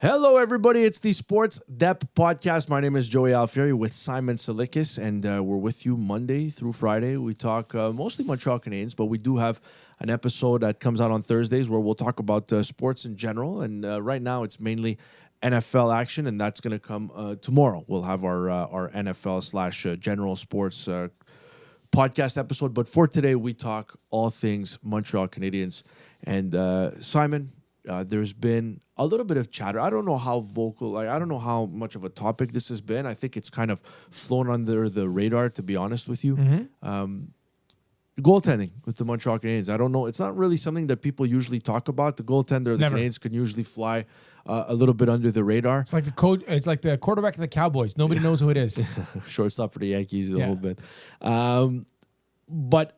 Hello, everybody. It's the Sports Depth Podcast. My name is Joey Alfieri with Simon Tsalikis, and we're with you Monday through Friday. We talk mostly Montreal Canadiens, but we do have an episode that comes out on Thursdays where we'll talk about sports in general. And right now, it's mainly NFL action, and that's going to come tomorrow. We'll have our NFL / general sports podcast episode. But for today, we talk all things Montreal Canadiens. And Simon, there's been a little bit of chatter. I don't know how vocal, I don't know how much of a topic this has been. I think it's kind of flown under the radar, to be honest with you. Goaltending with the Montreal Canadiens. I don't know. It's not really something that people usually talk about. The goaltender of the Canadiens can usually fly a little bit under the radar. It's like the coach. It's like the quarterback of the Cowboys. Nobody knows who it is. Shortstop for the Yankees a little bit. But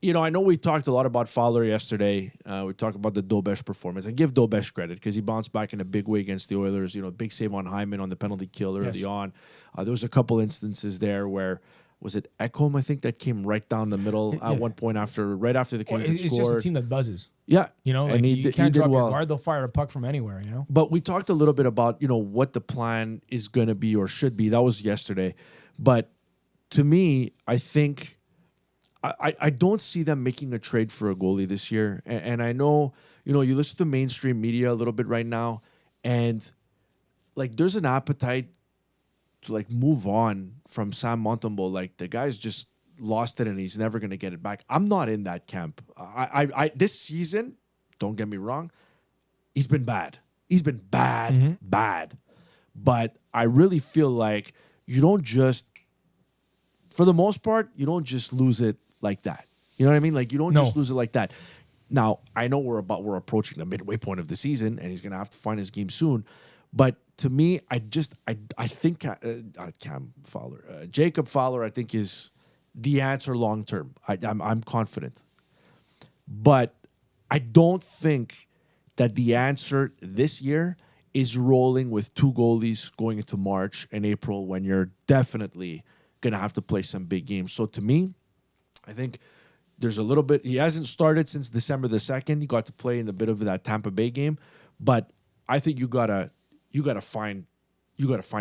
you know, I know we talked a lot about Fowler yesterday. We talked about the Dobesh performance. And give Dobesh credit because he bounced back in a big way against the Oilers. You know, big save on Hyman on the penalty kill early on. There was a couple instances there where, was it Ekholm, I think, that came right down the middle at one point right after the Canadiens scored. It's just a team that buzzes. Yeah. You know, like you can't drop your guard. They'll fire a puck from anywhere, you know. But we talked a little bit about, you know, what the plan is going to be or should be. That was yesterday. But to me, I think I don't see them making a trade for a goalie this year. And I know, you know, you listen to mainstream media a little bit right now, and like there's an appetite to like move on from Sam Montembeault. Like the guy's just lost it and he's never going to get it back. I'm not in that camp. I this season, don't get me wrong, he's been bad. He's been bad. But I really feel like you don't just, for the most part, you don't just lose it like that. You know what I mean? Like you don't just lose it like that. Now, I know we're approaching the midway point of the season and he's going to have to find his game soon. But to me, I think Cam Fowler, Jacob Fowler, I think is the answer long term. I'm confident. But I don't think that the answer this year is rolling with two goalies going into March and April when you're definitely going to have to play some big games. So to me, I think there's a little bit. He hasn't started since December the 2nd. He got to play in a bit of that Tampa Bay game, but I think you gotta find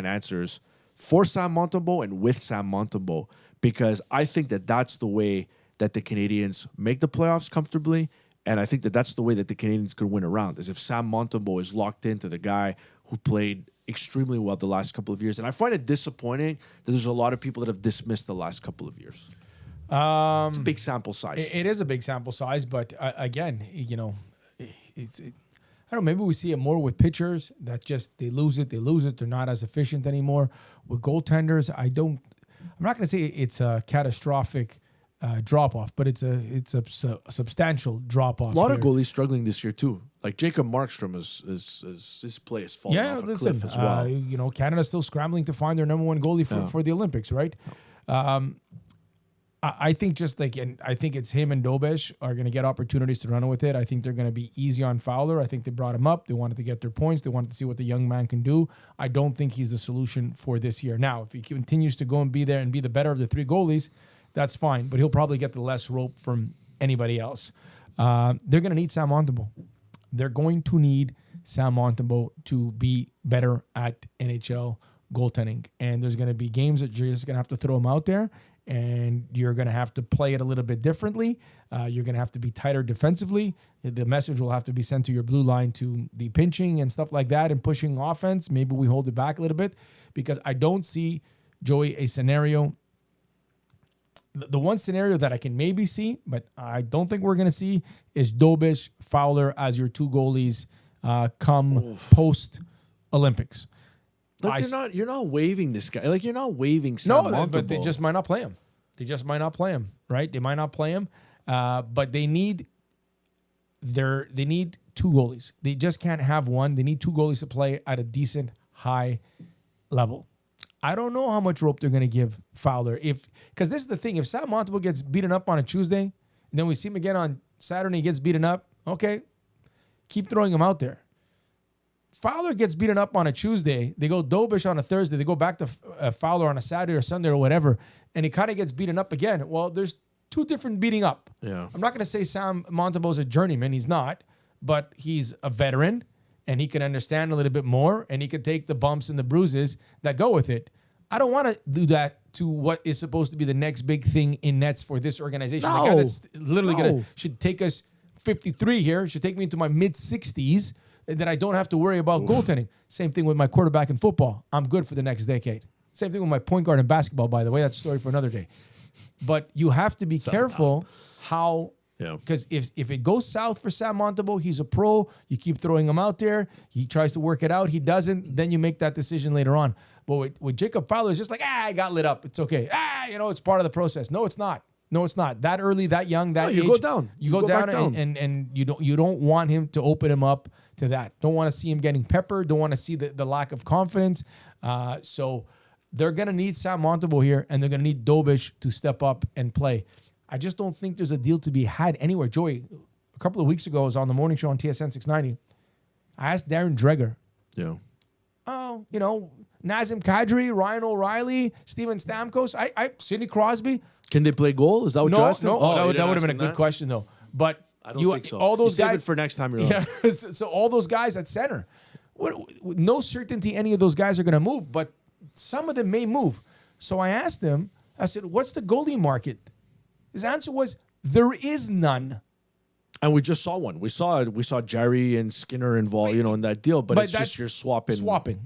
answers for Sam Montembeault and with Sam Montembeault, because I think that that's the way that the Canadiens make the playoffs comfortably, and I think that that's the way that the Canadiens could win a round, is if Sam Montembeault is locked into the guy who played extremely well the last couple of years. And I find it disappointing that there's a lot of people that have dismissed the last couple of years. It's a big sample size. It is a big sample size, but again, you know, I don't know. Maybe we see it more with pitchers that just they lose it. They're not as efficient anymore. With goaltenders, I'm not going to say it's a catastrophic drop off, but it's a substantial drop off. A lot of goalies struggling this year too. Like Jacob Markstrom is his play is falling off a cliff as well. You know, Canada's still scrambling to find their number one goalie for the Olympics, right? I think I think it's him and Dobesh are going to get opportunities to run with it. I think they're going to be easy on Fowler. I think they brought him up. They wanted to get their points. They wanted to see what the young man can do. I don't think he's the solution for this year. Now, if he continues to go and be there and be the better of the three goalies, that's fine. But he'll probably get the less rope from anybody else. They're going to need Sam Montembeault. They're going to need Sam Montembeault to be better at NHL goaltending. And there's going to be games that you're just going to have to throw him out there, and you're going to have to play it a little bit differently. You're going to have to be tighter defensively. The message will have to be sent to your blue line to the pinching and stuff like that and pushing offense. Maybe we hold it back a little bit, because I don't see, Joey, a scenario. The one scenario that I can maybe see, but I don't think we're going to see, is Dobesh, Fowler as your two goalies come post-Olympics. Like you're not waiving this guy. Like you're not waiving Sam Montembeault. But they just might not play him. Right? They might not play him. But they need two goalies. They just can't have one. They need two goalies to play at a decent high level. I don't know how much rope they're going to give Fowler, because this is the thing. If Sam Montembeault gets beaten up on a Tuesday, and then we see him again on Saturday, he gets beaten up. Okay, keep throwing him out there. Fowler gets beaten up on a Tuesday. They go Dobesh on a Thursday. They go back to Fowler on a Saturday or Sunday or whatever, and he kind of gets beaten up again. Well, there's two different beating up. Yeah. I'm not going to say Sam Montembeault's a journeyman. He's not, but he's a veteran, and he can understand a little bit more, and he can take the bumps and the bruises that go with it. I don't want to do that to what is supposed to be the next big thing in nets for this organization. The guy that's literally should take us 53 here, should take me into my mid-60s, and then I don't have to worry about goaltending. Same thing with my quarterback in football. I'm good for the next decade. Same thing with my point guard in basketball, by the way. That's a story for another day. But you have to be careful how... Because if it goes south for Sam Montembeault, he's a pro. You keep throwing him out there. He tries to work it out. He doesn't. Then you make that decision later on. But with Jacob Fowler, it's just like, I got lit up. It's okay. It's part of the process. No, it's not. No, it's not. That early, that young, that age. You go down. You go down. And you don't want him to open him up to that. Don't want to see him getting peppered. Don't want to see the lack of confidence. So they're going to need Sam Montembeault here, and they're going to need Dobish to step up and play. I just don't think there's a deal to be had anywhere. Joey, a couple of weeks ago, I was on the morning show on TSN 690. I asked Darren Dreger. Yeah. Oh, Nazem Kadri, Ryan O'Reilly, Steven Stamkos, Sidney Crosby. Can they play goal? Is that what you asked him? No, that would have been a good question, though. But I don't think so. All those guys save it for next time you're on. Yeah, so all those guys at center, no certainty any of those guys are going to move, but some of them may move. So I asked him, I said, what's the goalie market? His answer was, there is none. And we just saw one. We saw Jerry and Skinner involved, in that deal. But it's just you're swapping.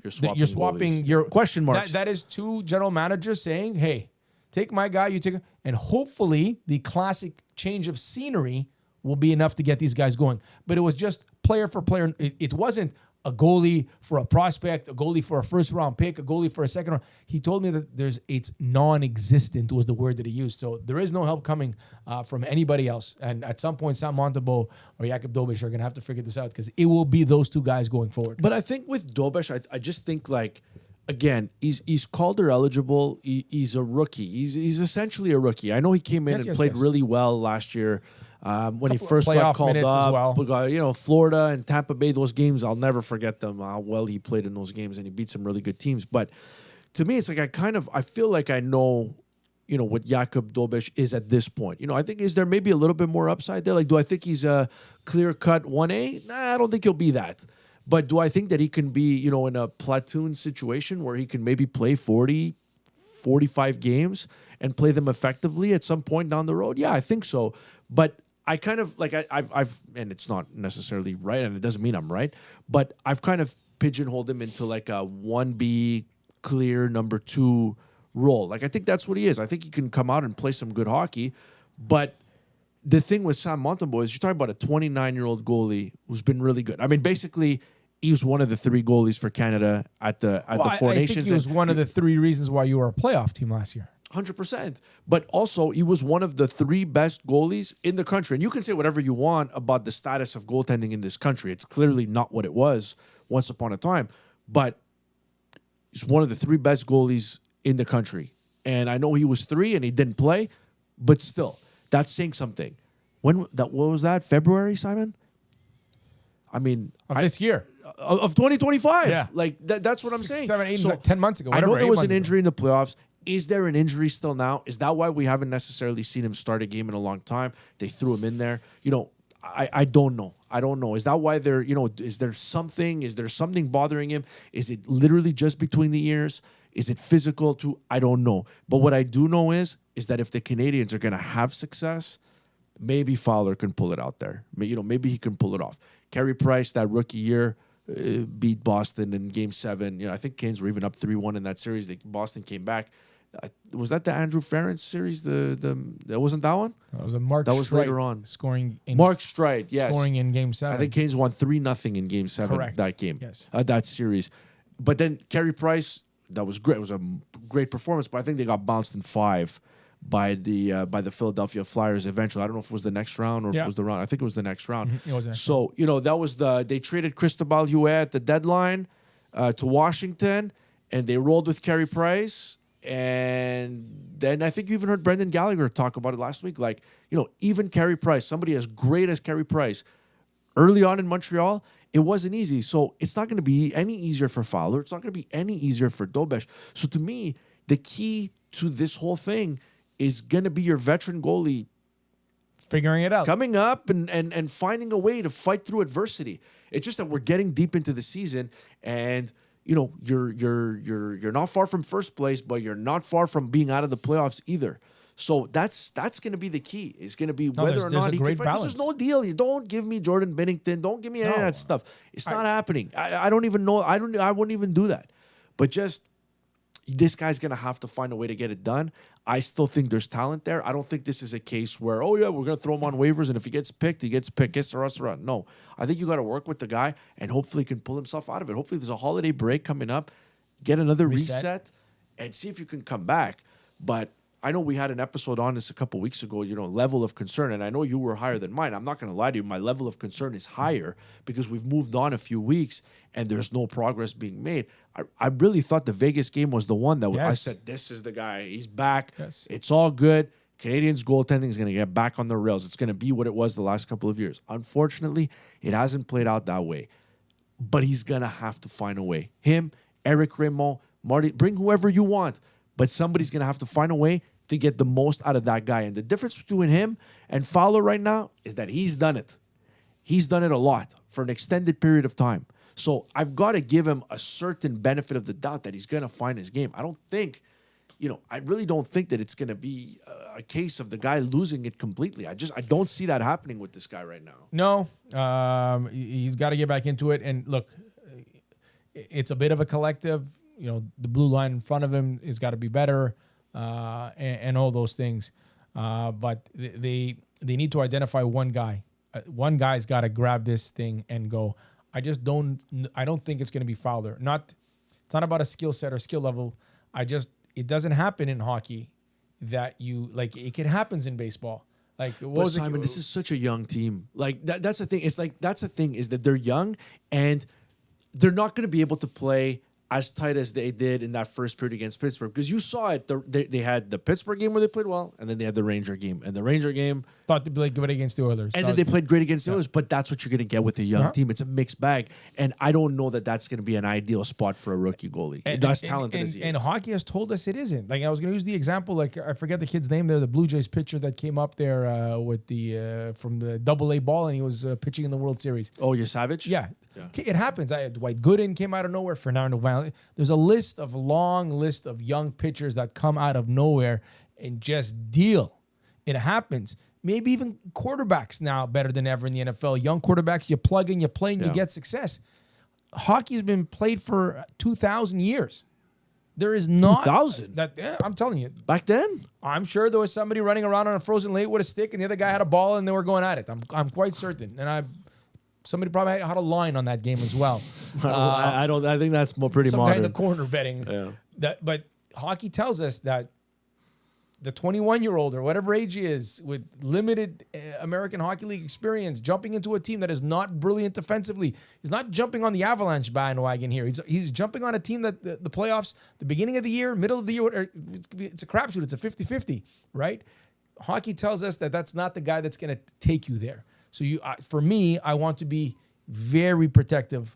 You're swapping your question marks. That is two general managers saying, hey, take my guy, you take him. And hopefully the classic change of scenery will be enough to get these guys going. But it was just player for player. It wasn't a goalie for a prospect, a goalie for a first round pick, a goalie for a second round. He told me that it's non-existent was the word that he used. So there is no help coming from anybody else. And at some point, Sam Montembeault or Jakub Dobiš are going to have to figure this out because it will be those two guys going forward. But I think with Dobiš, I just think again, he's Calder eligible. He's a rookie. He's essentially a rookie. I know he came in and played really well last year. When he first got called up, as well. Florida and Tampa Bay, those games, I'll never forget them, how well he played in those games, and he beat some really good teams. But to me, it's like I feel like I know, what Jakub Dobiš is at this point. I think, is there maybe a little bit more upside there? Like, do I think he's a clear-cut 1A? Nah, I don't think he'll be that. But do I think that he can be, in a platoon situation where he can maybe play 40, 45 games and play them effectively at some point down the road? Yeah, I think so. But I kind of I've and it's not necessarily right, and it doesn't mean I'm right, but I've kind of pigeonholed him into like a 1B clear number 2 role. Like I think that's what he is. I think he can come out and play some good hockey, but the thing with Sam Montembeault is you're talking about a 29-year-old goalie who's been really good. I mean, basically, he was one of the 3 goalies for Canada at the Four Nations. I think he was one of the 3 reasons why you were a playoff team last year. 100%. But also, he was one of the 3 best goalies in the country. And you can say whatever you want about the status of goaltending in this country. It's clearly not what it was once upon a time. But he's one of the 3 best goalies in the country. And I know he was 3 and he didn't play, but still, that's saying something. What was that? February, Simon? I mean... this year. Of 2025. Yeah. Like, that's what I'm saying. 7, 8, 10 months ago. I know there was an injury in the playoffs. Is there an injury still now? Is that why we haven't necessarily seen him start a game in a long time? They threw him in there. I don't know. I don't know. Is that why they're, is there something bothering him? Is it literally just between the ears? Is it physical too? I don't know. But what I do know is that if the Canadians are going to have success, maybe Fowler can pull it out there. Maybe he can pull it off. Carey Price, that rookie year, beat Boston in Game 7. I think Canes were even up 3-1 in that series. Boston came back. Was that the Andrew Ference series? That wasn't that one? That was a Mark That was Streit later on. Mark Streit, yes. Scoring in Game 7. I think Canes won 3-0 in Game 7. Correct. That game. Yes. That series. But then Carey Price, that was great. It was a great performance, but I think they got bounced in 5 by the Philadelphia Flyers eventually. I don't know if it was the next round or if it was the round. I think it was the next round. Mm-hmm. It was so, that was they traded Cristobal Huet at the deadline to Washington, and they rolled with Carey Price. And then I think you even heard Brendan Gallagher talk about it last week. Like, even Carey Price, somebody as great as Carey Price, early on in Montreal, it wasn't easy. So it's not going to be any easier for Fowler. It's not going to be any easier for Dobiš. So to me, the key to this whole thing is going to be your veteran goalie figuring it out. Coming up and finding a way to fight through adversity. It's just that we're getting deep into the season, and you're not far from first place, but you're not far from being out of the playoffs either. So that's going to be the key. It's going to be whether or not he can fight. There's no deal. You don't give me Jordan Binnington. Don't give me any of that stuff. It's not happening. I don't even know. I wouldn't even do that. But just this guy's going to have to find a way to get it done. I still think there's talent there. I don't think this is a case where, we're going to throw him on waivers, and if he gets picked, he gets picked. It's a restaurant. No. I think you got to work with the guy, and hopefully he can pull himself out of it. Hopefully there's a holiday break coming up. Get another reset and see if you can come back. But I know we had an episode on this a couple weeks ago, level of concern, and I know you were higher than mine. I'm not going to lie to you. My level of concern is higher because we've moved on a few weeks and there's no progress being made. I really thought the Vegas game was the one that I said, this is the guy. He's back. Yes. It's all good. Canadians' goaltending is going to get back on the rails. It's going to be what it was the last couple of years. Unfortunately, it hasn't played out that way. But he's going to have to find a way. Him, Eric Raymond, Marty, bring whoever you want. But somebody's going to have to find a way to get the most out of that guy. And the difference between him and Fowler right now is that he's done it. He's done it a lot for an extended period of time. So I've got to give him a certain benefit of the doubt that he's going to find his game. I don't think, I really don't think that it's going to be a case of the guy losing it completely. I don't see that happening with this guy right now. No, he's got to get back into it. And look, it's a bit of a collective. The blue line in front of him has got to be better, and all those things. But they need to identify one guy. One guy's got to grab this thing and go. I don't think it's going to be Fowler. It's not about a skill set or skill level. It doesn't happen in hockey that it happens in baseball. Simon, this is such a young team. That's the thing. It's that's the thing is that they're young and they're not going to be able to play as tight as they did in that first period against Pittsburgh. Because you saw it. They had the Pittsburgh game where they played well, and then they had the Ranger game. And the Ranger game... Thought they played good against the Oilers. And then they played great against the Oilers, but that's what you're going to get with a young team. It's a mixed bag. And I don't know that that's going to be an ideal spot for a rookie goalie. That's talented as he is. And hockey has told us it isn't. I was going to use the example, I forget the kid's name there, the Blue Jays pitcher that came up there with from the AA ball, and he was pitching in the World Series. Oh, you're Savage? Yeah. It happens. Dwight Gooden came out of nowhere. Fernando Valle. There's a long list of young pitchers that come out of nowhere and just deal. It happens. Maybe even quarterbacks now better than ever in the NFL. Young quarterbacks, you plug in, you play, and you get success. Hockey's been played for 2,000 years. There is not 2,000. I'm telling you. Back then, I'm sure there was somebody running around on a frozen lake with a stick, and the other guy had a ball, and they were going at it. I'm quite certain, and somebody probably had a line on that game as well. I think that's pretty some modern. guy in the corner betting. Yeah. But hockey tells us that the 21-year-old or whatever age he is with limited American Hockey League experience jumping into a team that is not brilliant defensively. He's not jumping on the Avalanche bandwagon here. He's jumping on a team that the playoffs, the beginning of the year, middle of the year, it's a crapshoot. It's a 50-50, right? Hockey tells us that that's not the guy that's going to take you there. So for me, I want to be very protective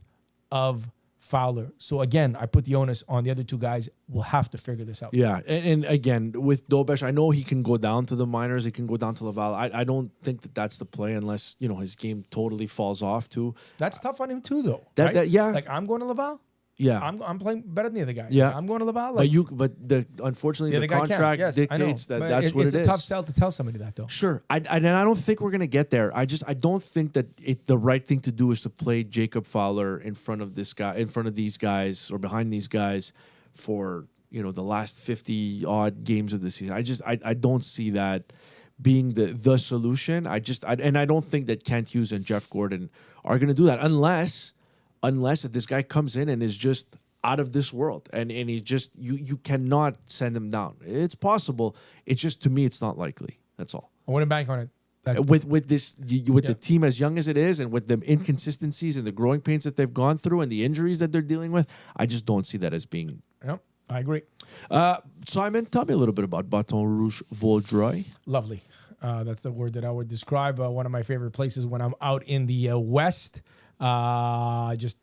of Fowler. So again, I put the onus on the other two guys. We'll have to figure this out. Yeah, and again, with Dobesh, I know he can go down to the minors. He can go down to Laval. I don't think that that's the play unless, his game totally falls off too. That's tough on him too, though. Yeah. I'm going to Laval. Yeah, I'm playing better than the other guy. Yeah, I'm going to Laval. Unfortunately the contract dictates that's what it is. It's a tough sell to tell somebody that, though. Sure, I don't think we're gonna get there. I don't think that the right thing to do is to play Jacob Fowler in front of this guy, in front of these guys, or behind these guys for the last 50 odd games of the season. I don't see that being the solution. I don't think that Kent Hughes and Jeff Gordon are gonna do that unless if this guy comes in and is just out of this world and he's just you cannot send him down. It's possible. It's just, to me, it's not likely. That's all. I wouldn't bank on it. With the team as young as it is and with the inconsistencies and the growing pains that they've gone through and the injuries that they're dealing with, I just don't see that as being. Yep, I agree. Simon, tell me a little bit about Baton Rouge Vaudreuil. Lovely. That's the word that I would describe one of my favorite places when I'm out in the West. Just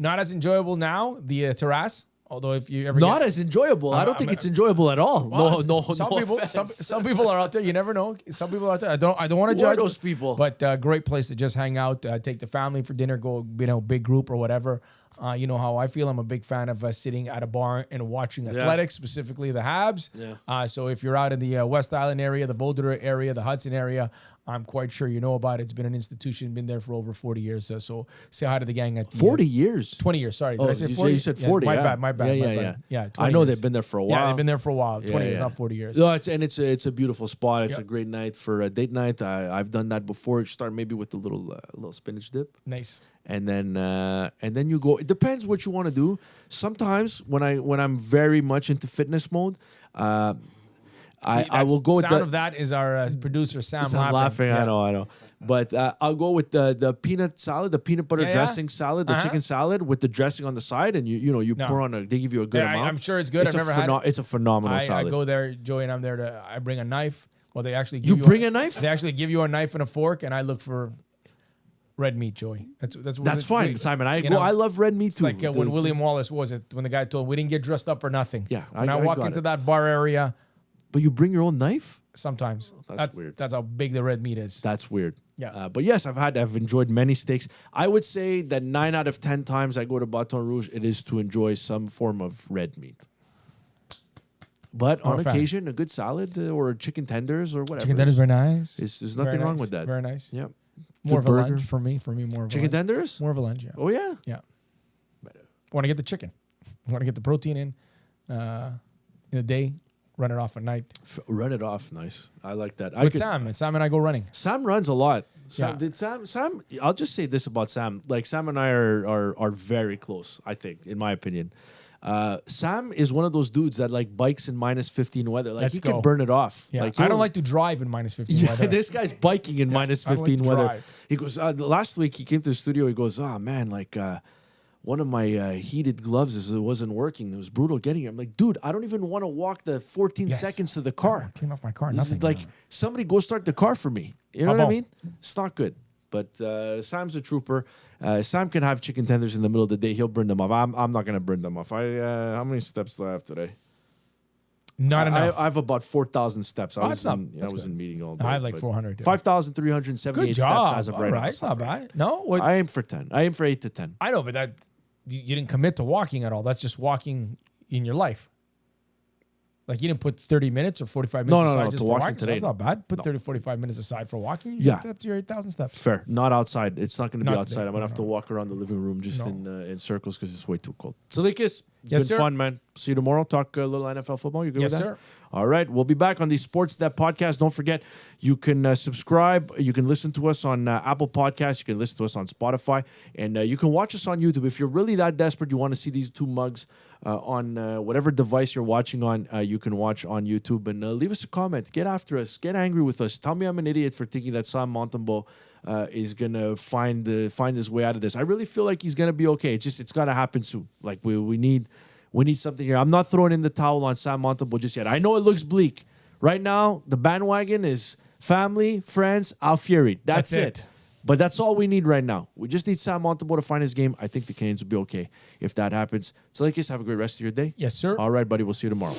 not as enjoyable now, the terrace Although if you ever Not as enjoyable. I don't think it's enjoyable at all. Well, no, some no people, offense. some people are out there. You never know. Some people are out there. I don't want to Who are judge those people? but great place to just hang out, take the family for dinner, go big group or whatever. You know how I feel. I'm a big fan of sitting at a bar and watching athletics, specifically the Habs. Yeah. So if you're out in the West Island area, the Boulder area, the Hudson area, I'm quite sure you know about it. It's been an institution, been there for over 40 years. So say hi to the gang at the 40 years. 20 years. Sorry, did Oh, I say you 40? You said 40. My yeah. bad. My bad. Yeah, my yeah, bad. yeah. 20 I know years. they've been there for a while. Yeah, they've been there for a while. 20 years, yeah. not 40 years. No, it's a beautiful spot. It's Yep. a great night for a date night. I've done that before. You start maybe with a little spinach dip. Nice. And then you go. It depends what you want to do. Sometimes when I'm very much into fitness mode, I will go with sound the of that is our producer Sam I'm laughing. Yeah. I know. But I'll go with the peanut salad, the peanut butter Yeah, yeah. dressing salad, the chicken salad with the dressing on the side, and you pour on they give you a good Yeah, amount. I'm sure it's good. It's I've never had it. It's a phenomenal I salad. go there, Joey, and I'm there to. I bring a knife. Well, they actually give You you bring a knife? They actually give you a knife and a fork, and I look for red meat, Joey. That's fine, Simon. you know, I love red meat too. Like when William Wallace was it when the guy told him, we didn't get dressed up for nothing. Yeah, when I I walk got into it. that bar area, But you bring your own knife? sometimes That's weird. That's how big the red meat is. That's weird. Yeah. But yes, I've enjoyed many steaks. I would say that 9 out of 10 times I go to Baton Rouge, it is to enjoy some form of red meat. But I'm on a fan. occasion, a good salad or chicken tenders or whatever. Chicken tenders very nice. There's nothing Very wrong nice. with that. Very nice. Yeah. More Good of a burger. lunch for me. For me, more of a Chicken lunch. tenders? More of a lunch. Yeah. Oh, yeah. Yeah. Want to get the chicken. Want to get the protein in a day. Run it off at night. Run it off. Nice. I like that. With Sam. And Sam and I go running. Sam runs a lot. Yeah. Sam, I'll just say this about Sam. Like, Sam and I are very close, I think, in my opinion. Sam is one of those dudes that like bikes in minus 15 weather. Like, Let's he go. can burn it off. Yeah. Like, I don't like to drive in minus 15 Yeah, weather. this guy's biking in minus I don't like 15 to weather. drive. He goes, last week he came to the studio. He goes, oh man, like one of my heated gloves wasn't working. It was brutal getting it. I'm like, dude, I don't even want to walk the 14 Yes. seconds to the car. Clean off my car. This is Nothing. like, somebody go start the car for me. You know what I Pardon. mean? It's not good. But Sam's a trooper. Sam can have chicken tenders in the middle of the day. He'll burn them off. I'm not going to burn them off. How many steps do I have today? Not enough. I have about 4,000 steps. I that's was in meeting all day. I have like but 400. 5,378 Good steps job. as of All right now. right. It's not bad. No? What, I aim for 10. I aim for 8 to 10. I know, but that you didn't commit to walking at all. That's just walking in your life. Like you didn't put 30 minutes or 45 minutes No, aside no, just to for walking walking. So today, that's not bad. Put 30, 45 minutes aside for walking. You Yeah. get up to your 8,000 steps. Fair. Not outside. It's not going to be Not outside. today. I'm going to have to walk around the living room just in circles because it's way too cold. Tsalikis, it's Yes, been sir. fun, man. See you tomorrow. Talk a little NFL football. You good Yes, with that? sir. All right. We'll be back on the Sports That podcast. Don't forget, you can subscribe. You can listen to us on Apple Podcasts. You can listen to us on Spotify. And you can watch us on YouTube. If you're really that desperate, you want to see these two mugs on whatever device you're watching on, you can watch on YouTube. And leave us a comment. Get after us. Get angry with us. Tell me I'm an idiot for thinking that Sam Montembeau is going to find his way out of this. I really feel like he's going to be okay. It's got to happen soon. Like, we need something here. I'm not throwing in the towel on Sam Montembeau just yet. I know it looks bleak. Right now, the bandwagon is family, friends, Alfieri. That's it. But that's all we need right now. We just need Sam Montembeau to find his game. I think the Canes will be okay if that happens. Tsalikis, have a great rest of your day. Yes, sir. All right, buddy. We'll see you tomorrow.